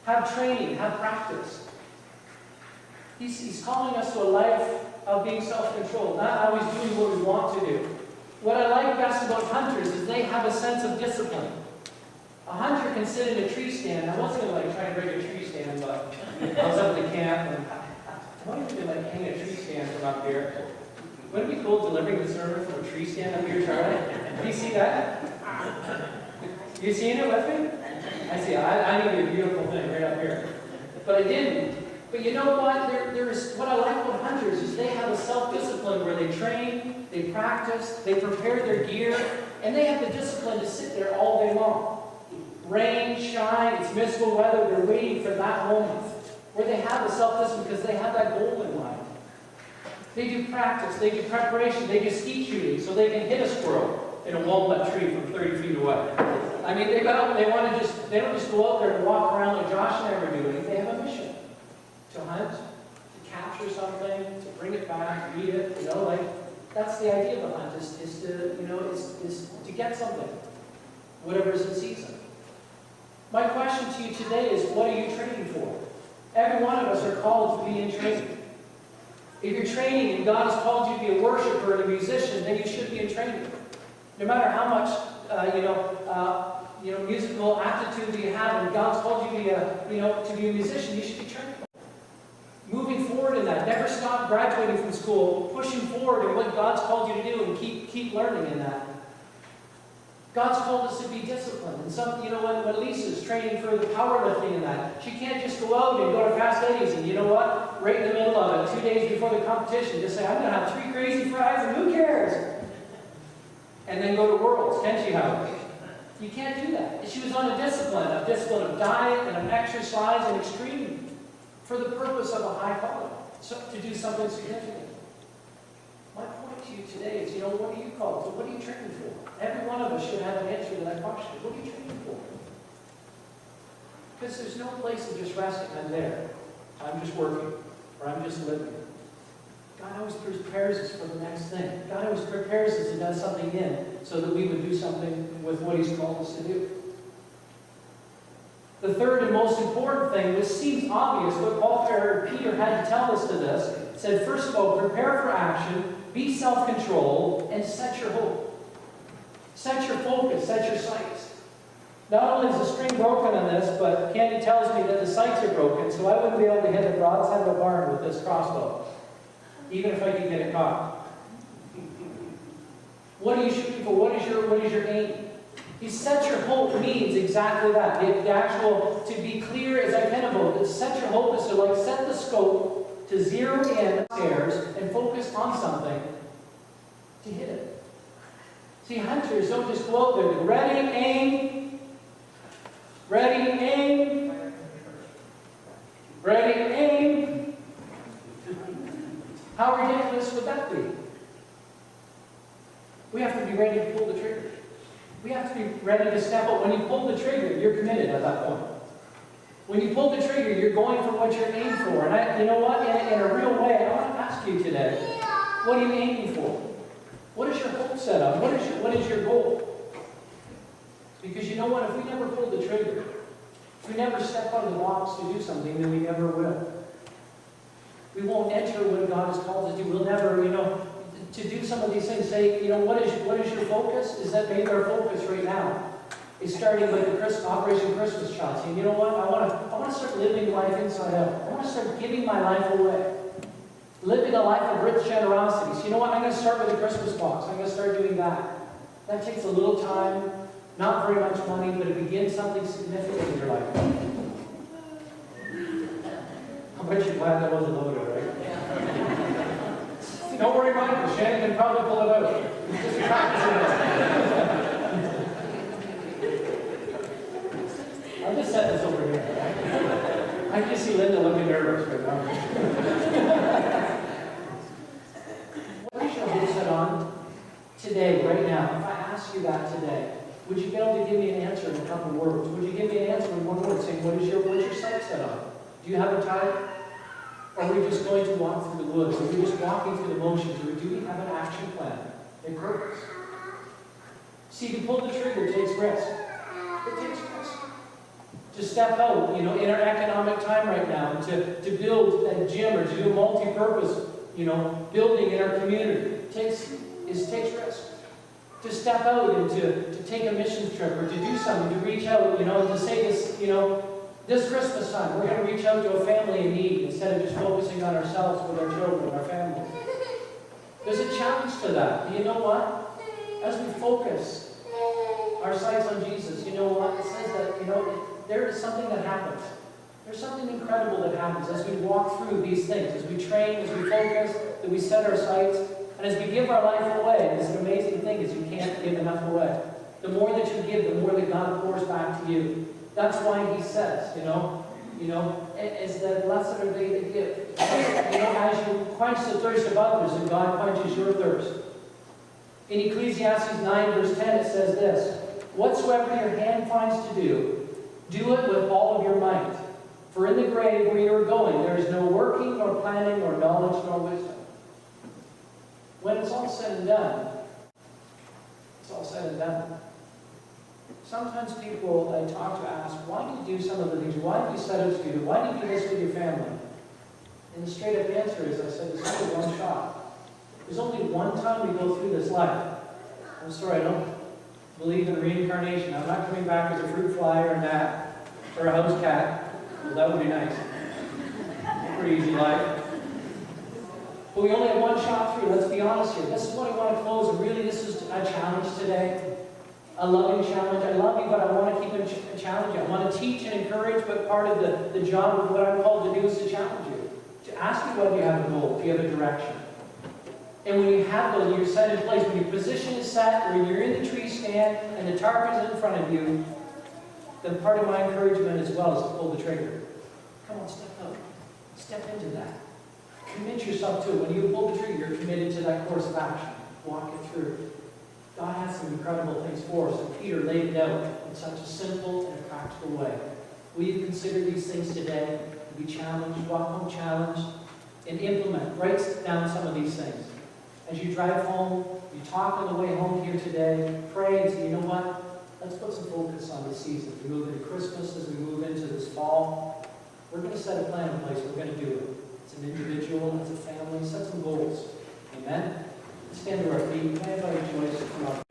have training, have practice. He's calling us to a life of being self-controlled, not always doing what we want to do. What I like best about hunters is they have a sense of discipline. A hunter can sit in a tree stand. I wasn't going to try and break a tree stand, but I was up at the camp and I wanted to hang a tree stand from up here. Wouldn't it be cool delivering the sermon from a tree stand up here, Charlie? Do you see that? You seen it with me? I see. I need a beautiful thing right up here. But I didn't. But you know what? What I like about hunters is they have a self-discipline where they train, they practice, they prepare their gear, and they have the discipline to sit there all day long. Rain, shine, it's miserable weather, they're waiting for that moment where they have the self-discipline because they have that goal in mind. They do practice, they do preparation, they do skeet shooting so they can hit a squirrel in a walnut tree from 30 feet away. I mean, they don't just go out there and walk around like Josh and I were doing. They have a mission to hunt, to capture something, to bring it back, eat it. That's the idea of a hunt is to get something, whatever is in season. My question to you today is, what are you training for? Every one of us are called to be in training. If you're training and God has called you to be a worshiper and a musician, then you should be in training. No matter how much musical aptitude you have, and God's called you to be a musician, you should be training. Moving forward in that, never stop graduating from school, pushing forward in what God's called you to do, and keep learning in that. God's called us to be disciplined. And when Lisa's training for the powerlifting and that, she can't just go out and go to Fast Eddie's and right in the middle of it, 2 days before the competition, just say, I'm going to have 3 crazy fries and who cares? And then go to Worlds. Can she have it? You can't do that. She was on a discipline of diet and of exercise and extreme for the purpose of a high calling, to do something significant. My point to you today is, what are you called to? What are you training for? Every one of us should have an answer to that question. What are you training for? Because there's no place of just resting. I'm there. I'm just working. Or I'm just living. God always prepares us for the next thing. God always prepares us and does something in so that we would do something with what He's called us to do. The third and most important thing, this seems obvious, but Peter had to tell us to this, said, first of all, prepare for action, be self-controlled, and set your hope. Set your focus, set your sights. Not only is the string broken on this, but Candy tells me that the sights are broken, so I wouldn't be able to hit the broadside of a barn with this crossbow, even if I could get it caught. What are you shooting for? What is your aim? He set your hope means exactly that. The actual, to be clear as I can about it, set your hope is to set the scope, to zero in upstairs and focus on something to hit it. See, hunters don't just go out there, ready, aim, ready, aim, ready, aim. How ridiculous would that be? We have to be ready to pull the trigger. We have to be ready to step up. When you pull the trigger, you're committed at that point. When you pull the trigger, you're going for what you're aiming for. And you know what? In a real way, I want to ask you today, what are you aiming for? What is your hope set up? What is your goal? Because you know what? If we never pull the trigger, if we never step out of the box to do something, then we never will. We won't enter what God has called us to do. We'll never, to do some of these things, say, what is your focus? Is that maybe our focus right now is starting with the Operation Christmas Child, saying, you know what, I want to start living life inside out. I want to start giving my life away. Living a life of rich generosity. So you know what, I'm going to start with a Christmas box. I'm going to start doing that. That takes a little time, not very much money, but it begins something significant in your life. I bet you're glad that wasn't loaded, right? Don't worry, Michael. Shannon can probably pull it out. Just practicing it. I'll just set this over here. I can see Linda looking nervous right now. What is your hope set on today, right now? If I ask you that today, would you be able to give me an answer in a couple of words? Would you give me an answer in one word, saying, what's your sight set on? Do you have a type? Or are we just going to walk through the woods? Are we just walking through the motions? Or do we have an action plan and purpose? See, to pull the trigger takes risk. It takes risk. To step out, in our to build a gym or to do a multi-purpose, building in our community. It takes risk. To step out and to take a missions trip or to do something, to reach out, to say this, this Christmas time, we're going to reach out to a family in need instead of just focusing on ourselves with our children, our families. There's a challenge to that. And you know what? As we focus our sights on Jesus, you know what? It says that, there is something that happens. There's something incredible that happens as we walk through these things, as we train, as we focus, that we set our sights, and as we give our life away. This amazing thing is you can't give enough away. The more that you give, the more that God pours back to you. That's why he says, is that blessed are they that give. As you quench the thirst of others, and God quenches your thirst. In Ecclesiastes 9, verse 10, it says this, "Whatsoever your hand finds to do, do it with all of your might. For in the grave where you are going, there is no working, nor planning, nor knowledge, nor wisdom." When it's all said and done, it's all said and done. Sometimes people I talk to ask, why do you do some of the things? Why do you set out to do? Why do you do this with your family? And the straight up answer is, I said, there's only one shot. There's only one time we go through this life. I'm sorry, I don't believe in reincarnation. I'm not coming back as a fruit fly or a gnat or a house cat. Well, that would be nice. Pretty easy life. But we only have one shot through. Let's be honest here. This is what I want to close. Really, this is a challenge today. A loving challenge. I love you, but I want to keep it challenging. I want to teach and encourage, but part of the job of what I'm called to do is to challenge you. To ask you whether you have a goal, if you have a direction. And when you have those, you're set in place. When your position is set, when you're in the tree stand, and the target is in front of you, then part of my encouragement as well is to pull the trigger. Come on, step out. Step into that. Commit yourself to it. When you pull the trigger, you're committed to that course of action. Walk it through. God has some incredible things for us, and Peter laid it out in such a simple and practical way. Will you consider these things today? Be challenged, walk home challenged, and implement. Write down some of these things. As you drive home, you talk on the way home here today, pray and say, you know what? Let's put some focus on this season. As we move into Christmas, as we move into this fall, we're going to set a plan in place. We're going to do it. As an individual, as a family, set some goals. Amen? Let's stand to our feet. Can I invite Joyce to come up?